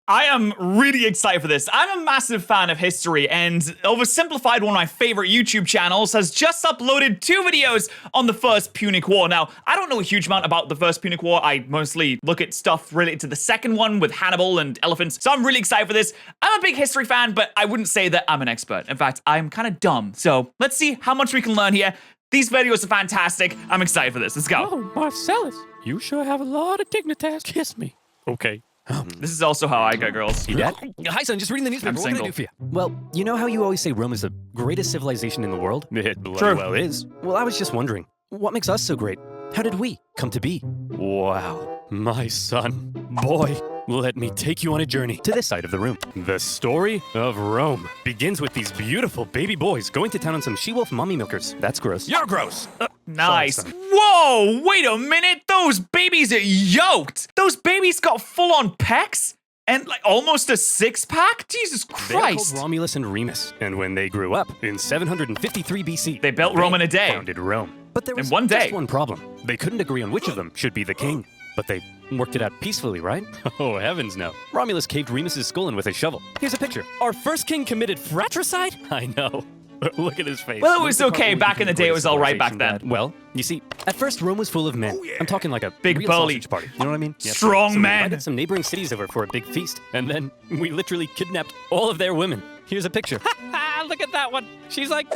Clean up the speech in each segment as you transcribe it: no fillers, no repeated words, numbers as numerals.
I am really excited for this. I'm a massive fan of history, and OverSimplified, one of my favorite YouTube channels, has just uploaded 2 videos on the First Punic War. Now, I don't know a huge amount about the First Punic War. I mostly look at stuff related to the second one with Hannibal and elephants, so I'm really excited for this. I'm a big history fan, but I wouldn't say that I'm an expert. In fact, I'm kind of dumb. So let's see how much we can learn here. These videos are fantastic. I'm excited for this. Let's go. Oh, Marcellus, you sure have a lot of dignitas. Kiss me. Okay. This is also how I get girls. Hey, Dad? Hi, son. Just reading the newspaper. I'm What can I single. do for you? Well, you know how you always say Rome is the greatest civilization in the world? It True. well is. Well, I was just wondering, what makes us so great? How did we come to be? Wow. My son. Boy, let me take you on a journey to this side of the room. The story of Rome begins with these beautiful baby boys going to town on some she-wolf mommy milkers. That's gross. You're gross. Nice. Sorry, son. Whoa, wait a minute. Those babies are yoked. Those babies got full-on pecs and like almost a 6-pack? Jesus They're called Christ. Romulus and Remus, and when they grew up in 753 BC, They built Rome in a day. Founded Rome. But there In was one day. just one problem. They couldn't agree on which of them should be the king. But they worked it out peacefully, right? Oh, heavens no. Romulus caved Remus's skull in with a shovel. Here's a picture. Our first king committed fratricide? I know. Look at his face. Well, it was Look at okay. how Back in the day, it was all right back civilization, then. Dad. Well, you see, at first Rome was full of men. I'm talking like a Big real burly. sausage party. You know what I mean? Yes. Strong So we men. invited some neighboring cities over for a big feast, and then we literally kidnapped all of their women. Here's a picture. Look at that one. She's like,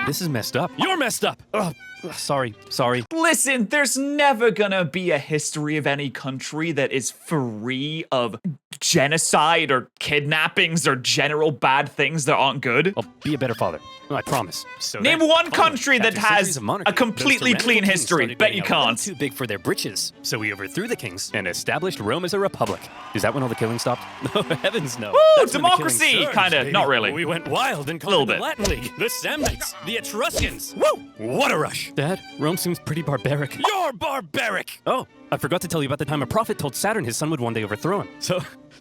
This is messed up. You're messed up. Oh, sorry. Listen, there's never gonna be a history of any country that is free of genocide or kidnappings or general bad things that aren't good. I'll be a better father. I promise. So Name then, one finally, country that after centuries has of monarchy, a completely those clean tyrannical kings history. started Bet getting you a little can't. too big for their britches. So we overthrew the kings and established Rome as a republic. Is that when all the killing stopped? Oh, heavens no. Woo, That's when the killing democracy! surged, Kinda, baby. not really. We went wild and Little conquered bit. the Latin League, the Samnites, the Etruscans. Woo! What a rush. Dad, Rome seems pretty barbaric. You're barbaric! Oh, I forgot to tell you about the time a prophet told Saturn his son would one day overthrow him.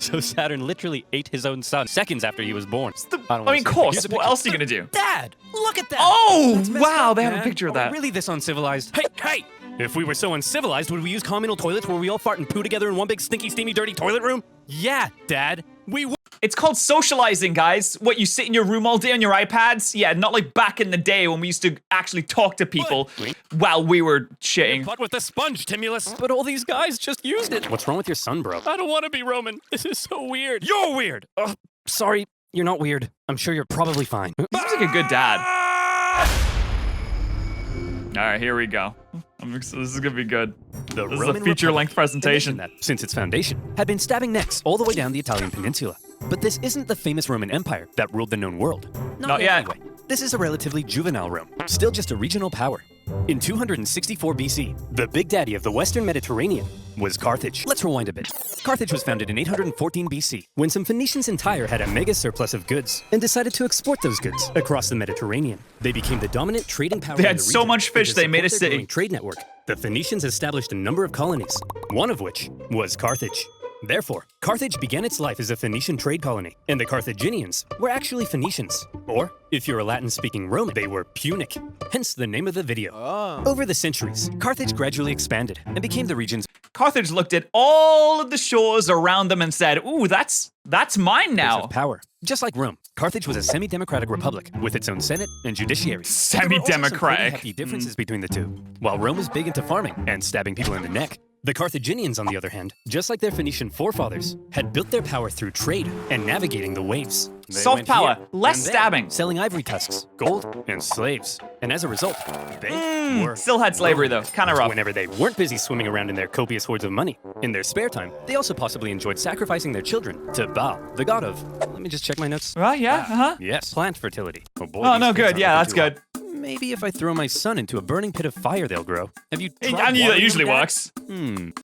So Saturn literally ate his own son seconds after he was born. I mean, of course. What else are you gonna do? Dad, look at that! Oh, That's messed wow, up, they have a man. picture of Are we that. really this uncivilized? Hey! If we were so uncivilized, would we use communal toilets where we all fart and poo together in one big stinky, steamy, dirty toilet room? Yeah, Dad. We would. It's called socializing, guys. What, you sit in your room all day on your iPads? Yeah, not like back in the day when we used to actually talk to people What? while we were shitting. But with the sponge, Timulus. But all these guys just used it. What's wrong with your son, bro? I don't want to be Roman. This is so weird. You're weird. Sorry, you're not weird. I'm sure you're probably fine. He seems like a good dad. All right, here we go. This is gonna be good. The This is a Roman feature-length Republic, presentation. a nation that, since its foundation, had been stabbing necks all the way down the Italian peninsula. But this isn't the famous Roman Empire that ruled the known world. Not yet. Anyway, this is a relatively juvenile Rome, still just a regional power. In 264 BC, the big daddy of the Western Mediterranean was Carthage. Let's rewind a bit. Carthage was founded in 814 BC, when some Phoenicians in Tyre had a mega surplus of goods and decided to export those goods across the Mediterranean. They became the dominant trading power They in had the so region, much and fish to they made a support their city. growing trade network. The Phoenicians established a number of colonies, one of which was Carthage. Therefore, Carthage began its life as a Phoenician trade colony, and the Carthaginians were actually Phoenicians. Or, if you're a Latin-speaking Roman, they were Punic, hence the name of the video. Over the centuries, Carthage gradually expanded and became the region's Carthage looked at all of the shores around them and said, ooh, that's mine base now. of power. Just like Rome, Carthage was a semi-democratic republic with its own senate and judiciary. There were also some pretty Semi-democratic. hefty differences between the two. While Rome was big into farming and stabbing people in the neck, the Carthaginians, on the other hand, just like their Phoenician forefathers, had built their power through trade and navigating the waves. They Soft went power, here less and there, stabbing. selling ivory tusks, gold, and slaves. And as a result, they were Still had slavery though, kind of rough. Whenever they weren't busy swimming around in their copious hoards of money, in their spare time, they also possibly enjoyed sacrificing their children to Baal, the god of. Let me just check my notes. Right, yeah, uh-huh. Yes, plant fertility. Oh boy. Oh, these no, kids good, aren't yeah, looking that's too good. hot. Maybe if I throw my son into a burning pit of fire, they'll grow. Have you tried I knew that watering usually them, Dad? works.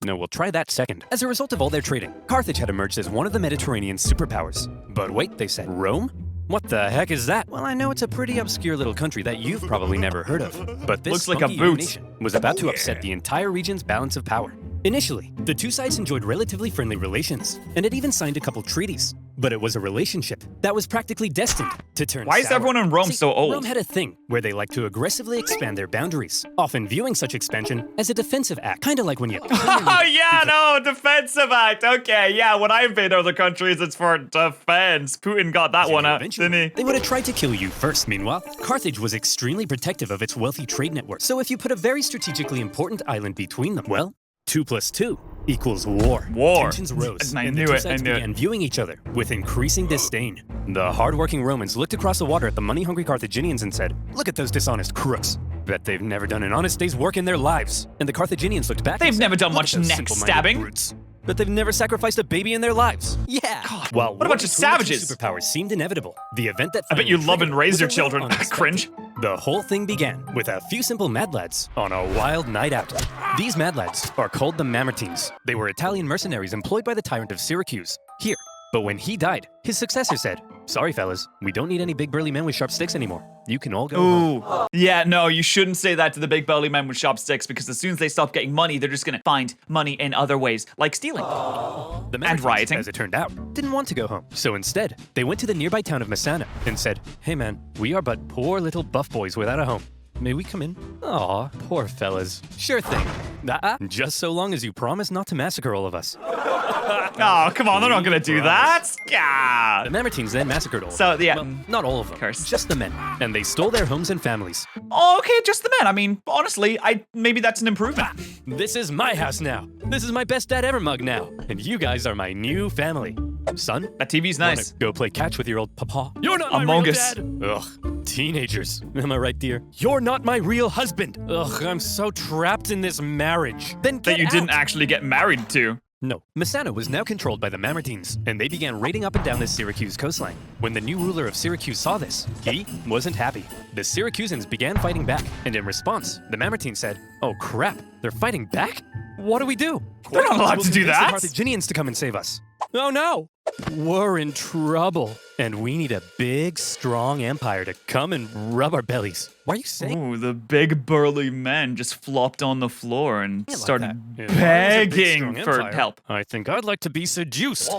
No, we'll try that second. As a result of all their trading, Carthage had emerged as one of the Mediterranean superpowers. But wait, they said, Rome? What the heck is that? Well, I know it's a pretty obscure little country that you've probably never heard of. But this Looks like a spunky young boot. nation was about to upset the entire region's balance of power. Initially, the two sides enjoyed relatively friendly relations, and had even signed a couple treaties. But it was a relationship that was practically destined to turn Why is sour. everyone in Rome See, so old? Rome had a thing where they like to aggressively expand their boundaries, often viewing such expansion as a defensive act, kind of like when you... Oh, yeah, no, defensive act. Okay, yeah, when I invade other countries, it's for defense. Putin got that one up, Eventually, didn't he? they would have tried to kill you first. Meanwhile, Carthage was extremely protective of its wealthy trade network. So if you put a very strategically important island between them, well, 2 + 2 equals war. War. Tensions rose, I and knew the two it, I sides knew it. began viewing each other with increasing disdain. The hardworking Romans looked across the water at the money-hungry Carthaginians and said, "Look at those dishonest crooks. Bet they've never done an honest day's work in their lives." And the Carthaginians looked back. They've and said, never done "Look much at those neck simple-minded stabbing." brutes. But they've never sacrificed a baby in their lives. Yeah. While what a bunch of savages. Superpowers seemed inevitable. The event that I bet you finally love and triggered raise was your a little children. unexpected. Cringe. The whole thing began with a few simple mad lads on a wild night out. These mad lads are called the Mamertines. They were Italian mercenaries employed by the tyrant of Syracuse. Here. But when he died, his successor said, "Sorry, fellas, we don't need any big burly men with sharp sticks anymore. You can all go home." Ooh. Yeah, no, you shouldn't say that to the big belly men with sharp sticks, because as soon as they stop getting money, they're just gonna find money in other ways, like stealing. The And Mamertines, rioting. as it turned out, didn't want to go home. So instead, they went to the nearby town of Messana and said, "Hey man, we are but poor little buff boys without a home. May we come in?" Aw, poor fellas. Sure thing. Just so long as you promise not to massacre all of us. Oh, come on, they're not gonna do that. Yeah. The Mamertines then massacred all of So, them. yeah. Well, not all of them. Curse. Just the men. And they stole their homes and families. Oh, okay, just the men. I mean, honestly, maybe that's an improvement. This is my house now. This is my best dad ever mug now. And you guys are my new family. Son, That TV's wanna nice. go play catch with your old papa? You're not Among my real Us. dad. Ugh, teenagers. Am I right, dear? You're not my real husband. Ugh, I'm so trapped in this marriage. Then That get you didn't out. actually get married to. No, Messana was now controlled by the Mamertines, and they began raiding up and down the Syracuse coastline. When the new ruler of Syracuse saw this, he wasn't happy. The Syracusans began fighting back, and in response, the Mamertines said, "Oh crap, they're fighting back? What do we do? They're not allowed to do We'll convince that. the Carthaginians to come and save us." Oh no! We're in trouble, and we need a big, strong empire to come and rub our bellies. Why are you saying Ooh, the big burly men just flopped on the floor and like started that? As long as a big, begging strong for empire, help. I think I'd like to be seduced.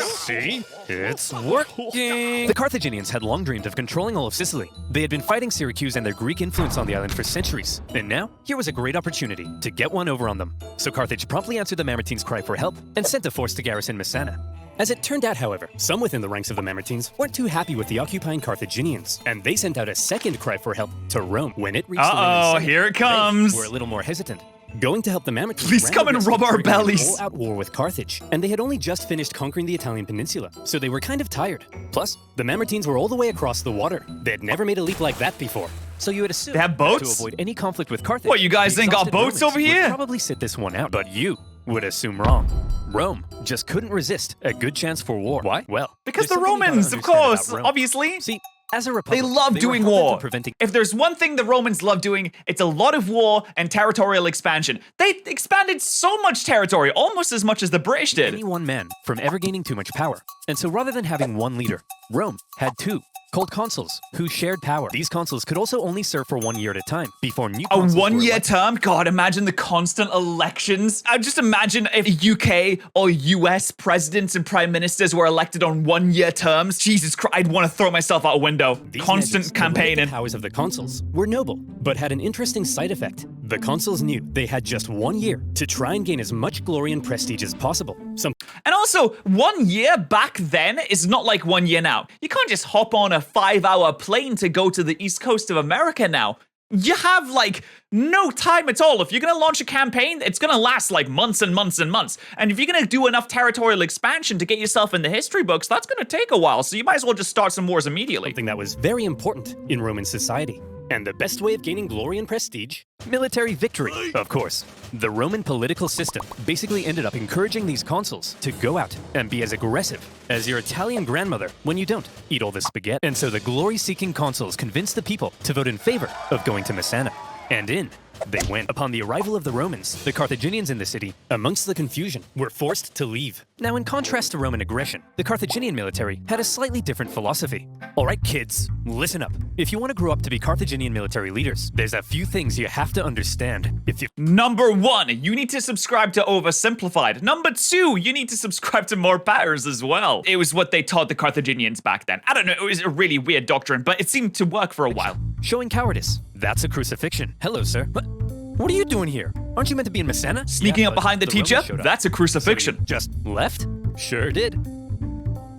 See? It's working. The Carthaginians had long dreamed of controlling all of Sicily. They had been fighting Syracuse and their Greek influence on the island for centuries. And now, here was a great opportunity to get one over on them. So Carthage promptly answered the Mamertines' cry for help and sent a force to garrison Messana. As it turned out, however, some within the ranks of the Mamertines weren't too happy with the occupying Carthaginians, and they sent out a second cry for help to Rome. When it reached the Roman Uh-oh, Senate, here it they comes. were a little more hesitant. Going to help the Mamertines. Please ran come the and risk rub of our triggering an bellies. all-out war with Carthage, and they had only just finished conquering the Italian peninsula, so they were kind of tired. Plus, the Mamertines were all the way across the water. They had never made a leap like that before. So you would assume They have boats? to avoid any conflict with Carthage. What, you guys the ain't got exhausted boats Romans over here? Would probably sit this one out, but you would assume wrong. Rome just couldn't resist a good chance for war. Why? Well, Because there's the something you gotta Romans, of understand course, about Rome. obviously. See, as a They republic, love were doing hell-bent on war. preventing If there's one thing the Romans love doing, it's a lot of war and territorial expansion. They expanded so much territory, almost as much as the British did. any one man from ever gaining too much power. And so rather than having one leader, Rome had two, called consuls, who shared power. These consuls could also only serve for 1 year at a time before new A consuls were one-year elected. term? God, imagine the constant elections. I just imagine if UK or US presidents and prime ministers were elected on one-year terms. Jesus Christ, I'd want to throw myself out a window. These Constant measures, the limited campaigning. powers of the consuls were noble, but had an interesting side effect. The consuls knew they had just 1 year to try and gain as much glory and prestige as possible. Some And also, 1 year back then is not like 1 year now. You can't just hop on a 5-hour plane to go to the East Coast of America now. You have, like, no time at all. If you're gonna launch a campaign, it's gonna last, like, months and months and months. And if you're gonna do enough territorial expansion to get yourself in the history books, that's gonna take a while. So you might as well just start some wars immediately. something that was very important in Roman society. And the best way of gaining glory and prestige? Military victory, of course. The Roman political system basically ended up encouraging these consuls to go out and be as aggressive as your Italian grandmother when you don't eat all the spaghetti. And so the glory-seeking consuls convinced the people to vote in favor of going to Messana. And in they went. Upon the arrival of the Romans, the Carthaginians in the city, amongst the confusion, were forced to leave. Now, in contrast to Roman aggression, the Carthaginian military had a slightly different philosophy. All right, kids, listen up. If you want to grow up to be Carthaginian military leaders, there's a few things you have to understand. Number 1, you need to subscribe to OverSimplified. Number 2, you need to subscribe to more patterns as well. It was what they taught the Carthaginians back then. I don't know, it was a really weird doctrine, but it seemed to work for a while. Showing cowardice. That's a crucifixion. Hello, sir. What are you doing here? Aren't you meant to be in Messana? Sneaking up behind the teacher? That's a crucifixion. So you just left? Sure did.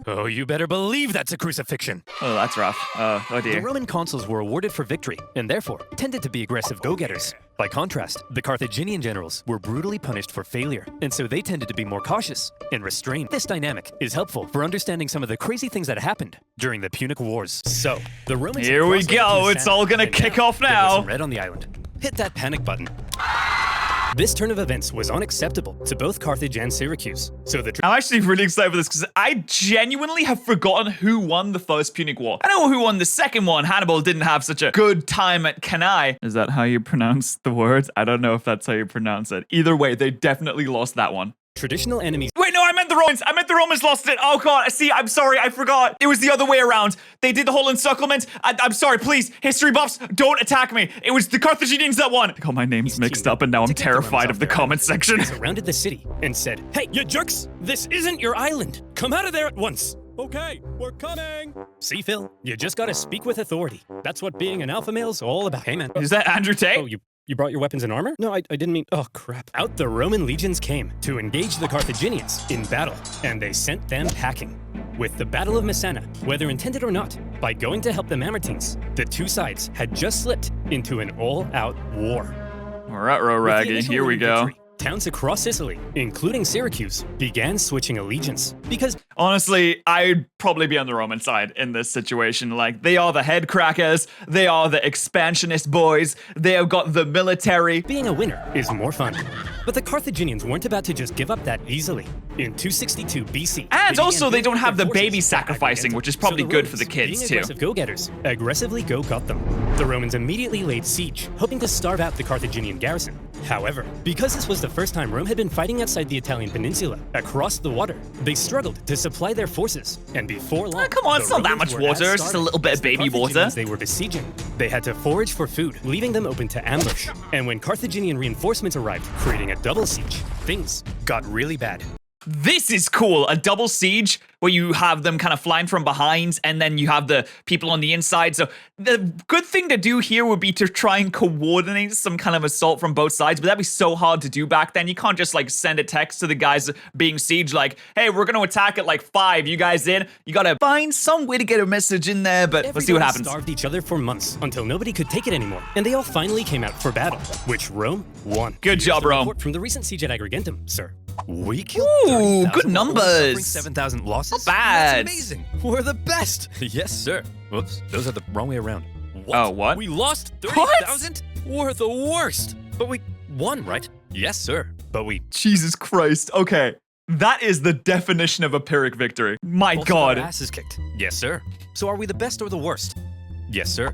Oh, you better believe that's a crucifixion. Oh, that's rough. Oh The dear. Roman consuls were awarded for victory, and therefore tended to be aggressive go-getters. By contrast, the Carthaginian generals were brutally punished for failure, and so they tended to be more cautious and restrained. This dynamic is helpful for understanding some of the crazy things that happened during the Punic Wars. So, the Romans... Here we go, it's all gonna kick off there was now. some red on the island. Hit that panic button. This turn of events was unacceptable to both Carthage and Syracuse. So the I'm actually really excited for this because I genuinely have forgotten who won the first Punic War. I know who won the second one. Hannibal didn't have such a good time at Cannae. Is that how you pronounce the words? I don't know if that's how you pronounce it. Either way, they definitely lost that one. traditional enemies... Wait, no, I meant the Romans. I meant the Romans lost it. Oh, God. See, I'm sorry. I forgot. It was the other way around. They did the whole encirclement. I'm sorry. Please, history buffs, don't attack me. It was the Carthaginians that won. I got my names mixed up, and now I'm terrified of the comment section. ...surrounded the city and said, "Hey, you jerks! This isn't your island! Come out of there at once!" Okay, we're coming. See, Phil? You just gotta speak with authority. That's what being an alpha male's all about. Hey, man. Is that Andrew Tate? Oh, you brought your weapons and armor? No, I didn't mean... Oh, crap. Out the Roman legions came to engage the Carthaginians in battle, and they sent them packing. With the Battle of Messana, whether intended or not, by going to help the Mamertines, the two sides had just slipped into an all-out war. Ruh-roh, With the Raggy. initial Here we Roman go. victory, towns across Sicily, including Syracuse, began switching allegiance because Honestly, I'd probably be on the Roman side in this situation. Like, they are the head crackers, they are the expansionist boys, they have got the military. being a winner is more fun. But the Carthaginians weren't about to just give up that easily. In 262 BC, And also, they began don't have the building their baby forces at sacrificing, Agrigento. which is probably So the good for the Romans, kids, being too. aggressive go-getters, aggressively go-got them. The Romans immediately laid siege, hoping to starve out the Carthaginian garrison. However, because this was the first time Rome had been fighting outside the Italian peninsula, across the water, they struggled to supply their forces. And before long, come on, the it's not that Romans much were water, as it's just a starving little bit as of the baby water. Carthaginians they were besieging. They had to forage for food, leaving them open to ambush. And when Carthaginian reinforcements arrived, creating a double siege, things got really bad. This is cool. A double siege where you have them kind of flying from behind and then you have the people on the inside. So the good thing to do here would be to try and coordinate some kind of assault from both sides, but that'd be so hard to do back then. You can't just like send a text to the guys being sieged like, hey, we're going to attack at like 5, you guys in? You got to find some way to get a message in there, but let's see what Everybody happens. starved each other for months until nobody could take it anymore, and they all finally came out for battle, which Rome won. Good job, the Rome. report from the recent siege at Agrigentum, sir. We killed Ooh, 30,000 good Romans, numbers. suffering 7,000 losses. Not bad. That's amazing. We're the best. Yes, sir. Whoops, those are the wrong way around. What? Oh, what? We lost What? 30,000? We're the worst. But we won, right? Yes, sir. But we Jesus Christ. Okay. That is the definition of a Pyrrhic victory. My also got our God. asses kicked. Yes, sir. So are we the best or the worst? Yes, sir.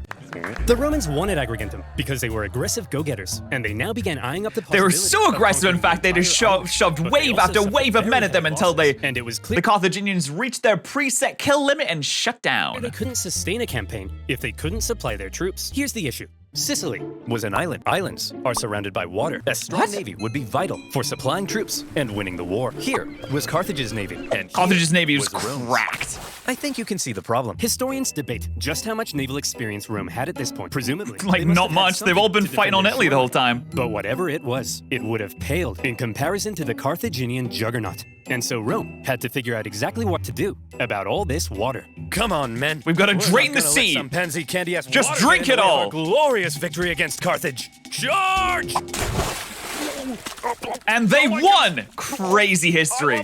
The Romans won at Agrigentum because they were aggressive go-getters, and they now began eyeing up the They were possibility so of aggressive, in conquering fact, they the just entire island. shoved But they wave also after suffered wave of men very at them heavy until losses, and it was clear the Carthaginians reached their preset kill limit and shut they down. couldn't sustain a campaign if they couldn't supply their troops. Here's the issue. Sicily was an island. Islands are surrounded by water. A strong What? navy would be vital for supplying troops and winning the war. Here was Carthage's navy, and Carthage's here navy was Rome's. cracked. I think you can see the problem. Historians debate just how much naval experience Rome had at this point. Presumably, Like, they must not have had much. They've all something been to fighting on defend their Italy the whole shoreline. time. But whatever it was, it would have paled in comparison to the Carthaginian juggernaut. And so Rome had to figure out exactly what to do about all this water. Come on, men. We've got to We're drain not the gonna sea. let some pansy candy-ass Just water drink get in it the way of all. our glorious victory against Carthage. Charge! And they won! Crazy history.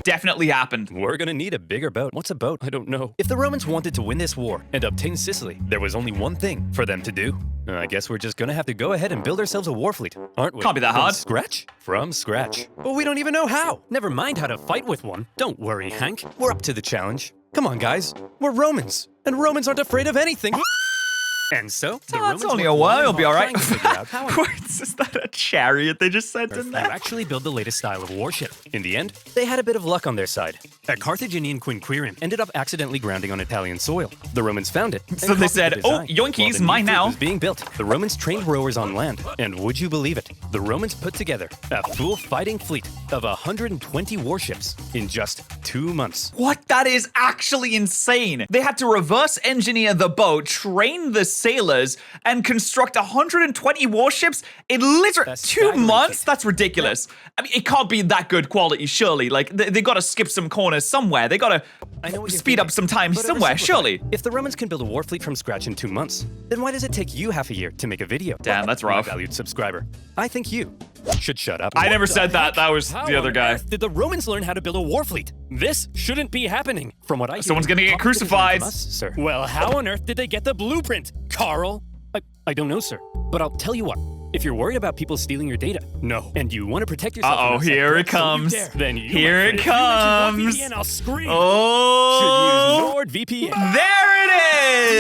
Definitely happened. We're gonna need a bigger boat. What's a boat? I don't know. If the Romans wanted to win this war and obtain Sicily, there was only one thing for them to do. I guess we're just gonna have to go ahead and build ourselves a war fleet, aren't we? Can't be that From hard. scratch? From scratch. But we don't even know how. Never mind how to fight with one. Don't worry, Hank. We're up to the challenge. Come on, guys. We're Romans, and Romans aren't afraid of anything. And so, the Oh, Romans it's only were a while. long You'll be all right. trying to figure out how on Is that a chariot they just sent in to there? actually build the latest style of warship. In the end, they had a bit of luck on their side. A Carthaginian quinquereme ended up accidentally grounding on Italian soil. The Romans found it. and So they copied said, the design. "Oh, yoinkies, While the new mine fleet now." was being built, the Romans trained rowers on land. And would you believe it? The Romans put together a full fighting fleet of 120 warships in just 2 months. What? That is actually insane. They had to reverse engineer the boat, train the sailors, and construct 120 warships in literally That's 2 staggering. months? That's ridiculous. I mean, it can't be that good quality, surely. Like, they gotta skip some corners somewhere. They gotta I know what you're speed up thinking, some time but somewhere, oversimplify. surely. If the Romans can build a war fleet from scratch in 2 months, then why does it take you half a year to make a video? Damn, that's My rough. valued subscriber, I think you should shut up. I never What the said that. heck? That was How the other on guy. earth did the Romans learn how to build a war fleet? This shouldn't be happening. From what I hear, Someone's gonna get copied the design crucified. from us, sir. Well, how on earth did they get the blueprint, Carl? I don't know, sir. But I'll tell you what. If you're worried about people stealing your data, no, and you want to protect yourself, Uh-oh, from outside here it threats, so you comes. dare, then you, Here my it friend, if you mention comes. NordVPN, I'll scream. Oh! Should use NordVPN. There it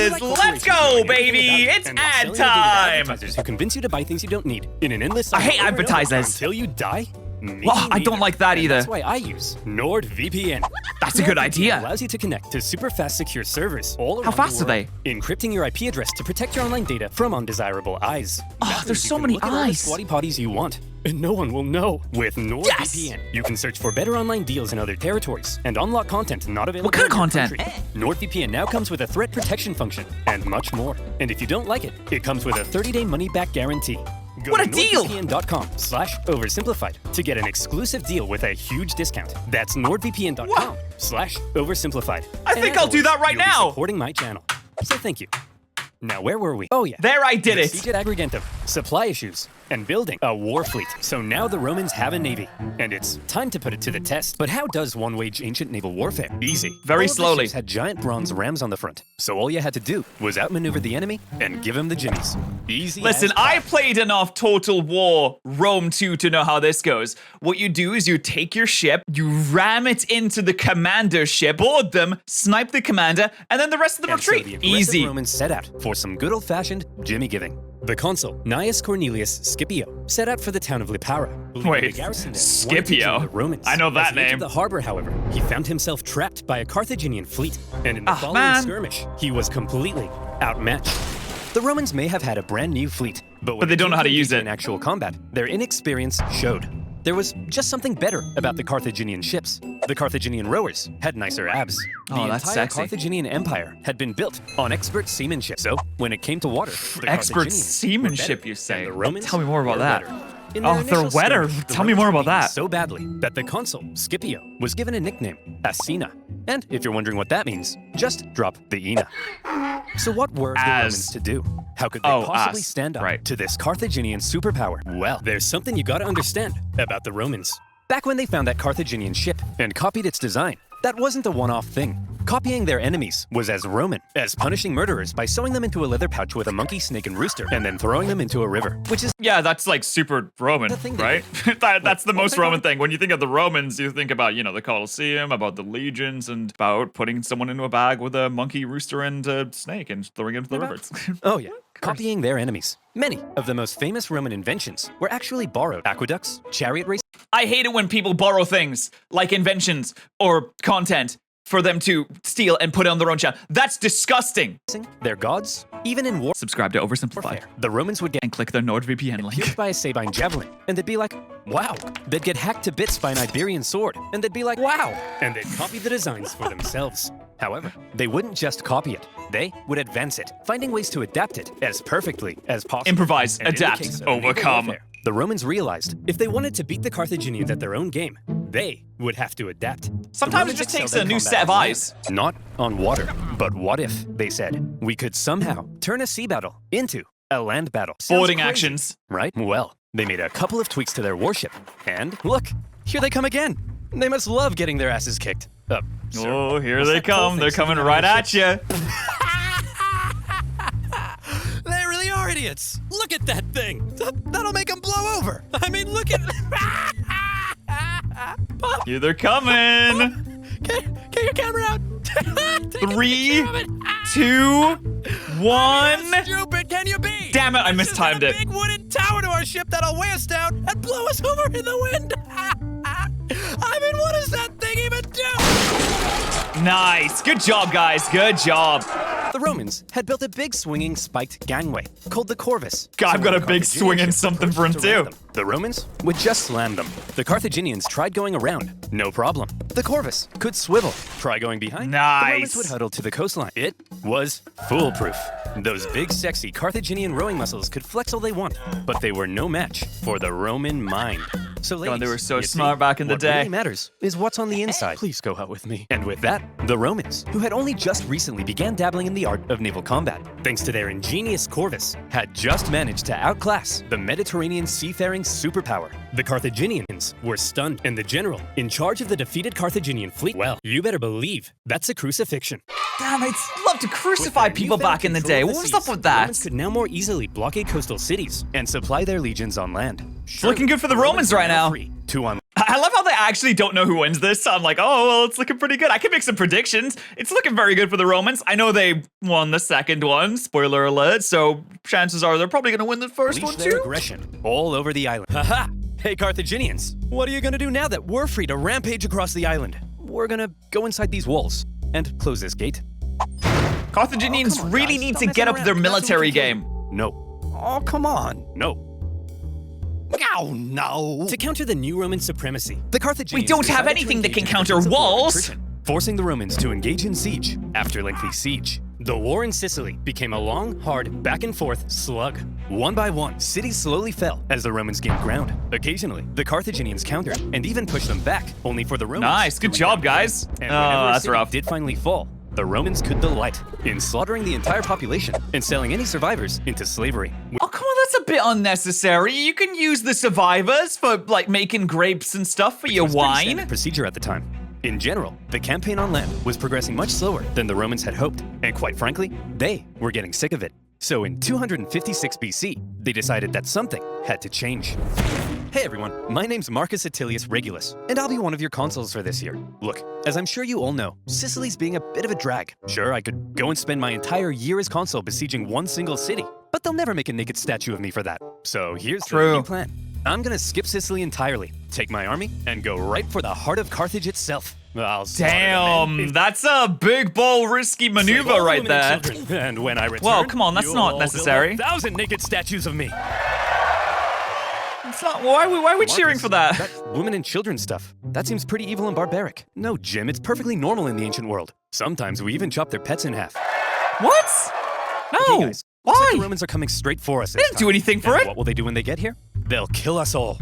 is! Like Let's corporations go, knowing everything baby! about it It's and ad selling your data to time! advertisers who convince you to buy things you don't need in an endless I hate cycle over and over advertisers. until you die. Me Well, I don't neither. like that And either. That's why I use NordVPN. That's a good NordVPN idea. allows you to connect to super fast secure servers all around How fast the are world, encrypting your IP address to protect your online data from undesirable eyes. Oh, That there's means you so can many look at all the eyes. squatty potties you want, and no one will know. With NordVPN, you can search for better online deals in other territories and unlock content not available. What kind of in your content? country. NordVPN now comes with a threat protection function and much more. And if you don't like it, it comes with a 30-day money-back guarantee. Go What to a deal! NordVPN.com/oversimplified to get an exclusive deal with a huge discount. That's NordVPN.com/oversimplified. I think I'll do that right You'll be now. supporting my channel. So thank you. Now, where were we? Oh, yeah. There, I did it. Siege at Agrigentum, supply issues, and building a war fleet. So now the Romans have a navy, and it's time to put it to the test. But how does one wage ancient naval warfare? Easy. Very All of the slowly. ships had giant bronze rams on the front, so all you had to do was outmaneuver the enemy and give him the jimmies. Easy. Listen, as pie. I played enough Total War Rome 2 to know how this goes. What you do is you take your ship, you ram it into the commander's ship, board them, snipe the commander, and then the rest of them And so retreat. the aggressive Easy. Romans set out for some good old-fashioned jimmy giving. The consul, Gnaeus Cornelius Scipio, set out for the town of Lipara. believing Wait, the garrison there wanted to Scipio? join the Romans. I know that As he entered name. the harbor, however, he found himself trapped by a Carthaginian fleet, and in the following man. skirmish, he was completely outmatched. The Romans may have had a brand new fleet, but when they it don't know came how to use engaging it. in actual combat, their inexperience showed. There was just something better about the Carthaginian ships. The Carthaginian rowers had nicer abs. Oh, the that's entire sexy. Carthaginian empire had been built on expert seamanship. So when it came to water, the Expert Carthaginians were seamanship, better, you say? and the Romans Tell me more about were that. wetter. In Oh, their they're initial wetter. skirmish, the Tell me Romans more were about beaten that. so badly that the consul, Scipio, was given a nickname, Asina. And if you're wondering what that means, just drop the Ina. So what were the As. Romans to do? How could they Oh, possibly as. stand up Right. to this Carthaginian superpower? Well, there's something you gotta understand about the Romans. Back when they found that Carthaginian ship and copied its design, that wasn't a one-off thing. Copying their enemies was as Roman as punishing murderers by sewing them into a leather pouch with a monkey, snake, and rooster, and then throwing them into a river, which is Yeah, that's like super Roman, The thing they right? did. That's the most they Roman call thing. When you think of the Romans, you think about, the Colosseum, about the legions, and about putting someone into a bag with a monkey, rooster, and a snake and throwing it into the river. Oh, yeah. Copying their enemies. Many of the most famous Roman inventions were actually borrowed. Aqueducts, chariot races, I hate it when people borrow things like inventions or content for them to steal and put it on their own channel. That's disgusting. their gods, even in warfare. Subscribe to Oversimplified The Romans would get and click the NordVPN link. pierced by a Sabine javelin, and they'd be like, wow. They'd get hacked to bits by an Iberian sword, and they'd be like, wow. And they'd copy the designs for themselves. However, they wouldn't just copy it. They would advance it, finding ways to adapt it as perfectly as possible. Improvise, And in the adapt, case of naval overcome. warfare, the Romans realized if they wanted to beat the Carthaginians at their own game, they would have to adapt. The Sometimes it Romans just takes excelled a at new combat set of on land, eyes. Not on water. But what if, they said, we could somehow turn a sea battle into a land battle? Sounds Boarding crazy, actions. right? Well, they made a couple of tweaks to their warship. And look, here they come again. They must love getting their asses kicked. Sir, Oh, here what's they that cool come. thing They're sticking coming out of right your at ship? you. They really are idiots. Look at that thing. That'll make them blow over. I mean, look at. Here they're coming. Get your camera out. Take a 3, picture of it. 2, 1. How stupid can you be? Damn it, I mistimed Just add it. a big wooden tower to our ship that'll weigh us down and blow us over in the wind. I mean, what does that thing even do? Nice. Good job, guys. Good job. The Romans had built a big swinging spiked gangway called the Corvus. God, I've got a when big Carthaginian swinging ships something for him, approached to ram too. them, the Romans would just slam them. The Carthaginians tried going around. No problem. The Corvus could swivel. Try going behind. The Romans Nice. would huddle to the coastline. It was foolproof. Those big, sexy Carthaginian rowing muscles could flex all they want, but they were no match for the Roman mind. So, ladies, they were so you see, smart back in the what day. really matters is what's on the inside. Please go out with me. And with that, the Romans, who had only just recently began dabbling in the art of naval combat, thanks to their ingenious Corvus, had just managed to outclass the Mediterranean seafaring superpower. The Carthaginians were stunned, and the general in charge of the defeated Carthaginian fleet, well, you better believe that's a crucifixion. Damn, I'd love to crucify people back in the day. What was up with that? Romans could now more easily blockade coastal cities and supply their legions on land. Looking good for the Romans right now. I love how they actually don't know who wins this. So I'm like, oh, well, it's looking pretty good. I can make some predictions. It's looking very good for the Romans. I know they won the second one, spoiler alert, so chances are they're probably going to win the first one their too. aggression all over the island. Haha! Hey, Carthaginians, what are you gonna do now that we're free to rampage across the island? We're gonna go inside these walls and close this gate. Carthaginians Come on, really guys, need stop to messing get up around. their That's what we military can do. game. No. Oh, come on. No. Oh, no. To counter the new Roman supremacy, the Carthaginians We don't have decided to anything that engage can in a counter defensive war of walls. attrition, forcing the Romans to engage in siege. After lengthy siege, the war in Sicily became a long, hard, back-and-forth slug. One by one, cities slowly fell as the Romans gained ground. Occasionally, the Carthaginians countered and even pushed them back, only for the Romans Nice, good to job, attack guys. them. And Oh, whenever a that's city rough. did finally fall, the Romans could delight in slaughtering the entire population and selling any survivors into slavery. Oh, come on, that's a bit unnecessary. You can use the survivors for, like, making grapes and stuff for your It was pretty wine. standard procedure at the time. In general, the campaign on land was progressing much slower than the Romans had hoped, and quite frankly, they were getting sick of it. So in 256 BC, they decided that something had to change. Hey everyone, my name's Marcus Attilius Regulus, and I'll be one of your consuls for this year. Look, as I'm sure you all know, Sicily's being a bit of a drag. Sure, I could go and spend my entire year as consul besieging one single city, but they'll never make a naked statue of me for that. So here's the True. new plan. I'm gonna skip Sicily entirely, take my army, and go right for the heart of Carthage itself. I'll slaughter the men Damn, that's a big, bold, risky maneuver all right women there. and children. And when I return, Whoa, come on, that's you'll not all necessary. build 1,000 naked statues of me. It's not, why are we cheering for that? That women and children stuff. That seems pretty evil and barbaric. No, Jim, it's perfectly normal in the ancient world. Sometimes we even chop their pets in half. What? No. Okay, guys, looks like the Why? Romans are coming straight for us. They didn't do anything for it. What will they do when they get here? They'll kill us all.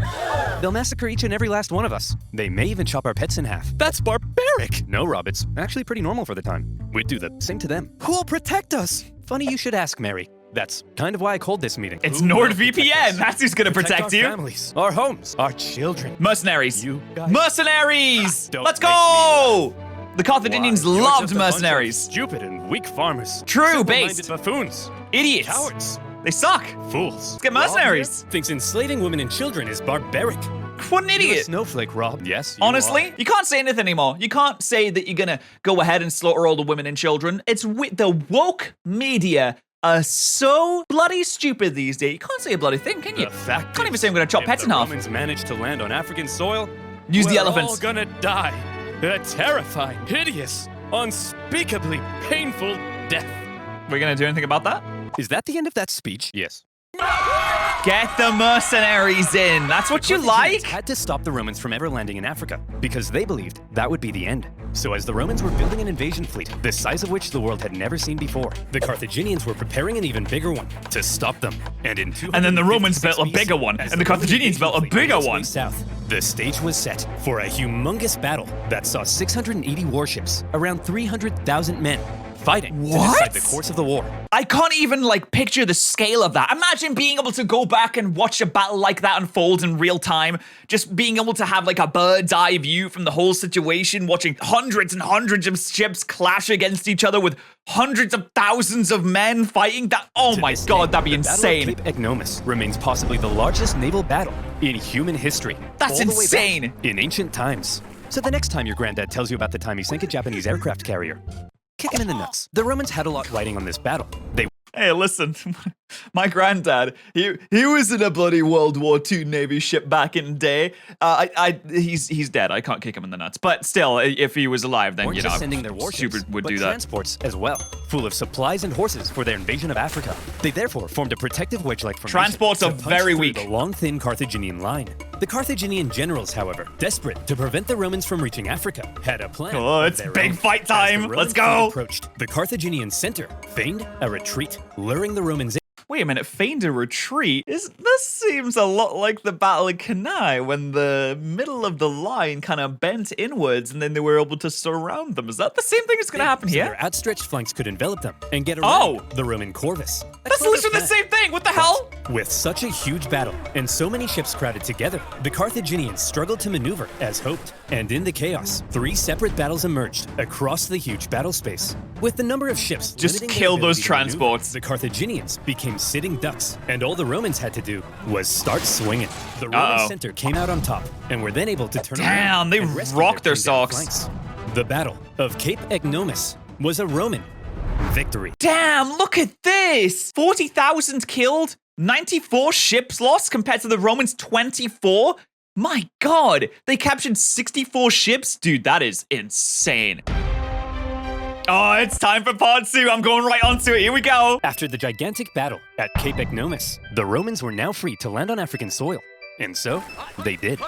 They'll massacre each and every last one of us. They may even chop our pets in half. That's barbaric. No, Rob, it's actually pretty normal for the time. We'd do the same to them. Who'll protect us? Funny you should ask, Mary. That's kind of why I called this meeting. It's Who will NordVPN. protect us? That's who's gonna protect our you. families, our homes, our children. Mercenaries. You guys- Mercenaries! Don't Let's make go! The Carthaginians Why, you're loved just a bunch of mercenaries. Stupid and weak farmers. True, Simple-minded based. buffoons. Idiots. Cowards. They suck. Fools. Let's get mercenaries. Rob here thinks enslaving women and children is barbaric. What an You're a idiot. snowflake, Rob. Yes, you Honestly, are. you can't say anything anymore. You can't say that you're gonna go ahead and slaughter all the women and children. The woke media are so bloody stupid these days. You can't say a bloody thing, can you? The fact Can't even is, say I'm gonna chop if pets the in half. Romans managed to land on African soil, Use the we're elephants. all gonna die. A terrifying, hideous, unspeakably painful death. We're gonna do anything about that? Is that the end of that speech? Yes. Get the mercenaries in. That's what you Carthaginians like? had to stop the Romans from ever landing in Africa because they believed that would be the end. So as the Romans were building an invasion fleet, the size of which the world had never seen before, the Carthaginians were preparing an even bigger one to stop them. And in And then the Romans 256 built a bigger one, as and the Roman Carthaginians built a invasion fleet bigger made its way one. South, the stage was set for a humongous battle that saw 680 warships, around 300,000 men, fighting to What? decide the course of the war. I can't even like picture the scale of that. Imagine being able to go back and watch a battle like that unfold in real time. Just being able to have like a bird's eye view from the whole situation, watching hundreds and hundreds of ships clash against each other with hundreds of thousands of men fighting. That, oh To my this god, day, that'd be the Battle insane. of Cape Egnomas remains possibly the largest naval battle in human history. That's all the way back insane. in ancient times. So the next time your granddad tells you about the time he sank a Japanese aircraft carrier, kick him in the nuts. The Romans had a lot riding on this battle. They Hey, listen, my granddad, he was in a bloody World War II Navy ship back in the day. He's dead. I can't kick him in the nuts. But still, if he was alive, then, weren't you know, just sending their warships, Super would but do that. transports as well, full of supplies and horses for their invasion of Africa. They therefore formed a protective wedge-like formation. Transports to are punch very through weak. The long, thin Carthaginian line. The Carthaginian generals, however, desperate to prevent the Romans from reaching Africa, had a plan. Oh, of it's their big own. fight As time. the Roman Let's fleet go. approached, the Carthaginian center feigned a retreat, luring the Romans in. Wait a minute, feigned a retreat? This seems a lot like the Battle of Cannae, when the middle of the line kind of bent inwards and then they were able to surround them. Is that the same thing that's going to happen So here? their outstretched flanks could envelop them and get around the Roman corvus. That's literally the same thing. What the hell? With such a huge battle and so many ships crowded together, the Carthaginians struggled to maneuver as hoped. And in the chaos, 3 separate battles emerged across the huge battle space. With the number of ships Just limiting their kill those ability to maneuver, transports. the Carthaginians became sitting ducks, and all the Romans had to do was start swinging. The Roman center came out on top, and were then able to turn around. Damn, they and rescue rocked their pinned down socks. flanks. The Battle of Cape Egnomas was a Roman victory. Damn, look at this. 40,000 killed, 94 ships lost compared to the Romans' 24. My God, they captured 64 ships? Dude, that is insane. Oh, it's time for part 2. I'm going right onto it. Here we go. After the gigantic battle at Cape Egnomas, the Romans were now free to land on African soil. And so, they did.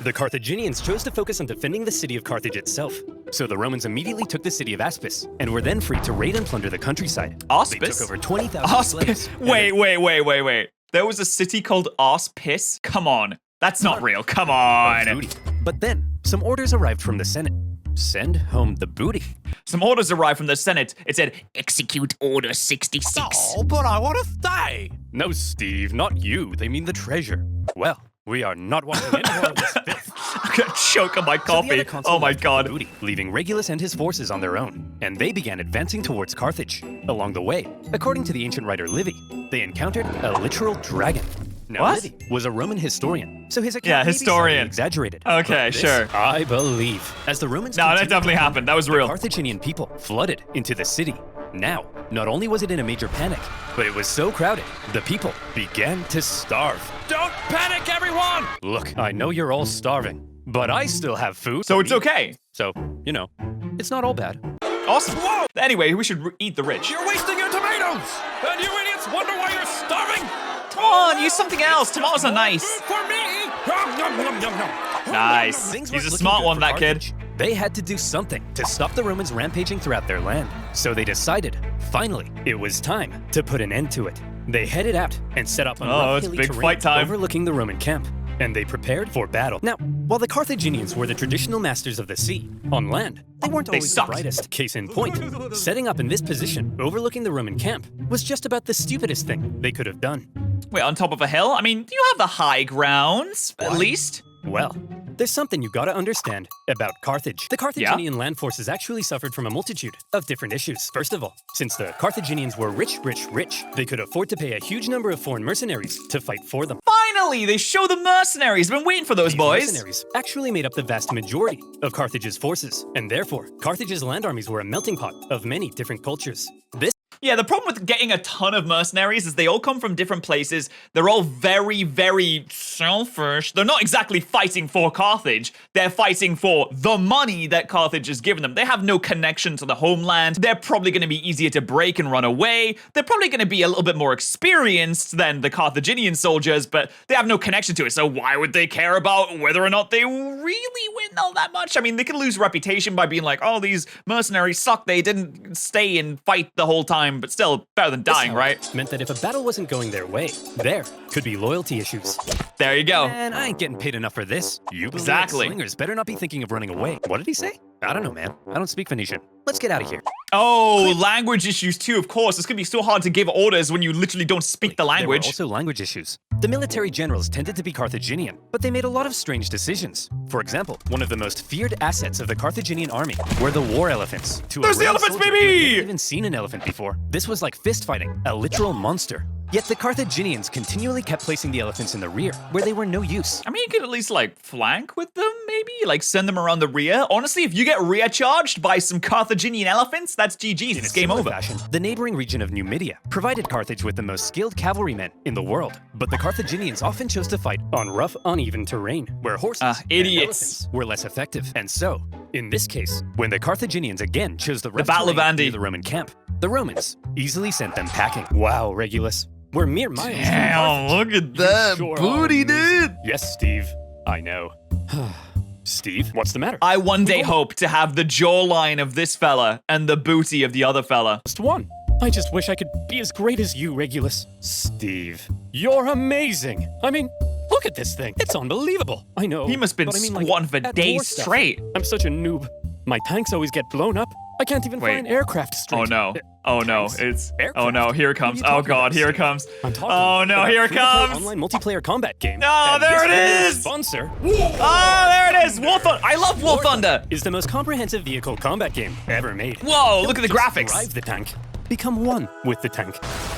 The Carthaginians chose to focus on defending the city of Carthage itself. So the Romans immediately took the city of Aspis, and were then free to raid and plunder the countryside. They Aspis? took over 20,000 Aspis. slaves. and Wait. There was a city called Aspis? Come on. That's not real. Come their on. booty. But then, some orders arrived from the Senate. Send home the booty. Some orders arrived from the Senate. It said, execute Order 66. Oh, but I want to stay. No, Steve, not you. They mean the treasure. Well, we are not wanting any more of this filth. I'm gonna choke on my So the coffee. other consul Oh my left with the God. booty, leaving Regulus and his forces on their own, and they began advancing towards Carthage. Along the way, according to the ancient writer Livy, they encountered a literal dragon. Now, What? Livy was a Roman historian, so his account Yeah, may be historian. slightly exaggerated. Okay, But this, sure. I believe, as the Romans No, that continued definitely to happened. That was the real. Carthaginian people flooded into the city. Now, not only was it in a major panic, but it was so crowded, the people began to starve. Don't panic, everyone. Look, I know you're all starving, but I still have food. So to it's eat. okay. So, you know, it's not all bad. Awesome. Whoa. Anyway, we should eat the rich. You're wasting your tomatoes. And you idiots wonder why you're starving. Come on, use something else. Tomatoes are nice. For me. Nom, nom, nom, nom, nom. Nice. Things He's weren't a looking smart good one, for that kid. Carthage. They had to do something to stop the Romans rampaging throughout their land. So they decided, finally, it was time to put an end to it. They headed out and set up on Oh, rough it's hilly big terrain fight time. overlooking the Roman camp. And they prepared for battle. Now, while the Carthaginians were the traditional masters of the sea, on land, they weren't always the sucked. brightest. Case in point, setting up in this position, overlooking the Roman camp, was just about the stupidest thing they could have done. Wait, on top of a hill? I mean, you have the high grounds, at least. Well, there's something you gotta understand about Carthage. The Carthaginian land forces actually suffered from a multitude of different issues. First of all, since the Carthaginians were rich, they could afford to pay a huge number of foreign mercenaries to fight for them. Finally, they show the mercenaries. Been waiting for those These boys. mercenaries actually made up the vast majority of Carthage's forces, and therefore, Carthage's land armies were a melting pot of many different cultures. This Yeah, the problem with getting a ton of mercenaries is they all come from different places. They're all very, very selfish. They're not exactly fighting for Carthage. They're fighting for the money that Carthage has given them. They have no connection to the homeland. They're probably going to be easier to break and run away. They're probably going to be a little bit more experienced than the Carthaginian soldiers, but they have no connection to it. So why would they care about whether or not they really win all that much? I mean, they can lose reputation by being like, oh, these mercenaries suck. They didn't stay and fight the whole time. But still, better than dying, right? meant that if a battle wasn't going their way, there could be loyalty issues. There you go. And I ain't getting paid enough for this. You believe Exactly. slingers better not be thinking of running away. What did he say? I don't know, man. I don't speak Phoenician. Let's get out of here. Oh, language issues too, of course. It's gonna be so hard to give orders when you literally don't speak the There were language. also language issues. The military generals tended to be Carthaginian, but they made a lot of strange decisions. For example, one of the most feared assets of the Carthaginian army were the war elephants. To a There's the Roman elephants, soldier who had baby! never even seen an elephant before, this was like fist fighting, a literal monster. Yet the Carthaginians continually kept placing the elephants in the rear, where they were no use. I mean, you could at least, like, flank with them, maybe? Like, send them around the rear? Honestly, if you get rear charged by some Carthaginian elephants, that's GG's. It's game over. Fashion, the neighboring region of Numidia provided Carthage with the most skilled cavalrymen in the world. But the Carthaginians often chose to fight on rough, uneven terrain, where horses and elephants were less effective. And so, in this case, when the Carthaginians again chose the rough Battle of terrain Andy. near the Roman camp, the Romans easily sent them packing. Wow, Regulus. We're mere miles. Damn, look at that booty, dude. Yes, Steve. I know. Steve, what's the matter? I one day hope to have the jawline of this fella and the booty of the other fella. Just one. I just wish I could be as great as you, Regulus. Steve, you're amazing. I mean, look at this thing. It's unbelievable. I know. He must have been but I mean, squatting for at war days stuff, straight. I'm such a noob. My tanks always get blown up. I can't even fly an aircraft straight. Oh no. Oh no. It's Aircraft? oh no, here it comes. What are you Oh talking god, about, here it Steve? comes. I'm talking Oh no, about here it free-to-play comes. online multiplayer combat game. Oh, And there this it is! Sponsor. Oh, there it is. War Thunder. I love War Thunder. Is the most comprehensive vehicle combat game ever made. Whoa, look at the Just graphics. Drive the tank. Become one with the tank.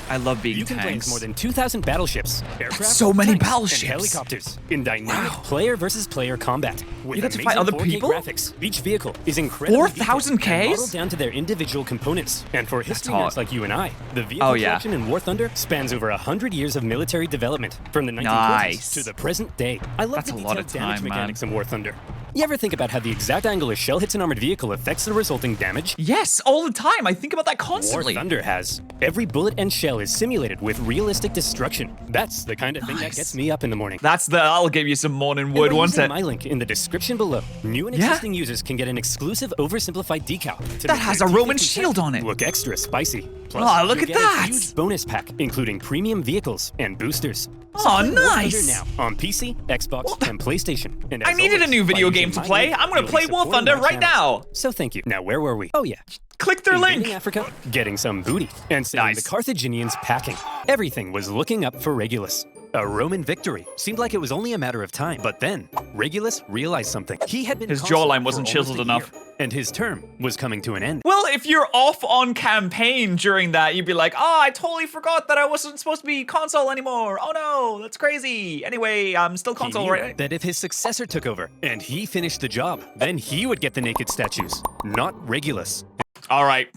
I love being You can play tanks. more than 2,000 battleships, aircraft, so many tanks, battleships. and helicopters in dynamic player versus player combat. With You get to fight amazing other 4K people? Graphics. Each vehicle is incredibly 4,000 detailed and Ks? modeled down to their individual components. And for history hot. nerds like you and I, the vehicle Oh, yeah. collection in War Thunder spans over 100 years of military development from the 1920s Nice. to the present day. I love That's the a lot detailed of damage time, man. mechanics in War Thunder. You ever think about how the exact angle a shell hits an armored vehicle affects the resulting damage? Yes, all the time. I think about that War constantly. Thunder has. Every bullet and shell is simulated with realistic destruction. That's the kind of thing that Nice. gets me up in the morning. I'll give you some morning And wood, by won't using it? my link in the description below, new and Yeah? existing users can get an exclusive OverSimplified decal. to That make has their a Roman T50 shield on it. Look extra spicy. Oh, look you'll at get that. A huge bonus pack, including premium vehicles and boosters. Oh, play War Thunder nice. now on PC, Xbox, and PlayStation. And I as needed a always, new by video using game to my play. link, I'm gonna you'll be play War supporting Thunder my right channel. now. So thank you. Now where were we? Oh yeah. Click their Invading link. Africa, getting some booty, and seeing Nice. the Carthaginians packing. Everything was looking up for Regulus. A Roman victory seemed like it was only a matter of time. But then, Regulus realized something. He had been His consul jawline for wasn't almost chiseled a enough. year, and his term was coming to an end. Well, if you're off on campaign during that, you'd be like, oh, I totally forgot that I wasn't supposed to be consul anymore. Oh no, that's crazy. Anyway, I'm still He consul, knew right? that if his successor took over and he finished the job, then he would get the naked statues, not Regulus. All right,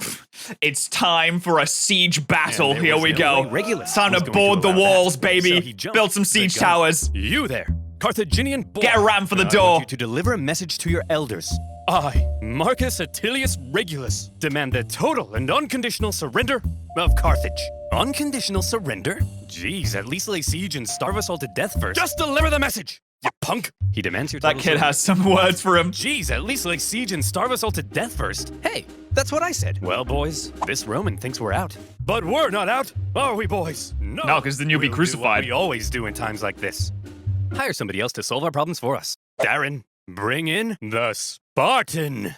it's time for a siege battle. And there Here was we no go. way Regulus It's time was to going board the allow that. walls, So baby. he jumped Build some the siege gun. towers. You there, Carthaginian boy. Get a ram for the I door. want you to deliver a message to your elders. I, Marcus Attilius Regulus, demand the total and unconditional surrender of Carthage. Unconditional surrender? Jeez, at least lay siege and starve us all to death first. Just deliver the message, you punk! He demands your That total kid surrender. has some words for him. Jeez, at least lay siege and starve us all to death first. Hey, that's what I said. Well, boys, this Roman thinks we're out. But we're not out, are we, boys? No, 'cause then you'll be We'll do crucified. what we always do in times like this. Hire somebody else to solve our problems for us. Darren, bring in the Spartan.